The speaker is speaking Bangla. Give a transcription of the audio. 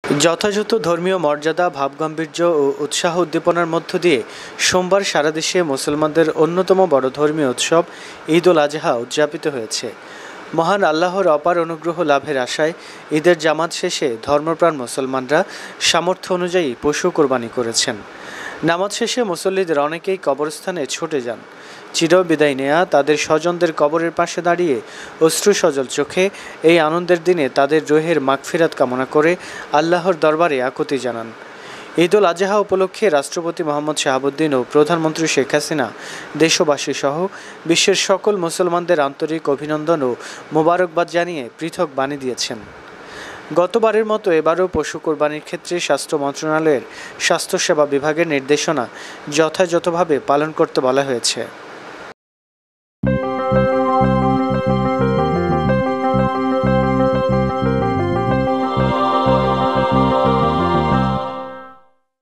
যথাযথ ধর্মীয় মর্যাদা, ভাবগাম্ভীর্য ও উৎসাহ উদ্দীপনার মধ্য দিয়ে সোমবার সারা দেশে মুসলমানদের অন্যতম বড় ধর্মীয় উৎসব ঈদ উল আজহা উদযাপিত হয়েছে। মহান আল্লাহর অপার অনুগ্রহ লাভের আশায় ঈদের জামাত শেষে ধর্মপ্রাণ মুসলমানরা সামর্থ্য অনুযায়ী পশু কোরবানি করেছেন। নামাজ শেষে মুসল্লিদের অনেকেই কবরস্থানে ছুটে যান। চিরবিদায় নেয়া তাদের স্বজনদের কবরের পাশে দাঁড়িয়ে অশ্রু সজল চোখে এই আনন্দের দিনে তাদের রুহের মাগফিরাত কামনা করে আল্লাহর দরবারে আকুতি জানান। ঈদ উল আজহা উপলক্ষে রাষ্ট্রপতি মোহাম্মদ শাহাবুদ্দিন ও প্রধানমন্ত্রী শেখ হাসিনা দেশবাসী সহ বিশ্বের সকল মুসলমানদের আন্তরিক অভিনন্দন ও মোবারকবাদ জানিয়ে পৃথক বাণী দিয়েছেন। গতবারের মতো এবারও পশু কোরবানির ক্ষেত্রে স্বাস্থ্য মন্ত্রণালয়ের স্বাস্থ্যসেবা বিভাগের নির্দেশনা যথাযথভাবে পালন করতে বলা হয়েছে।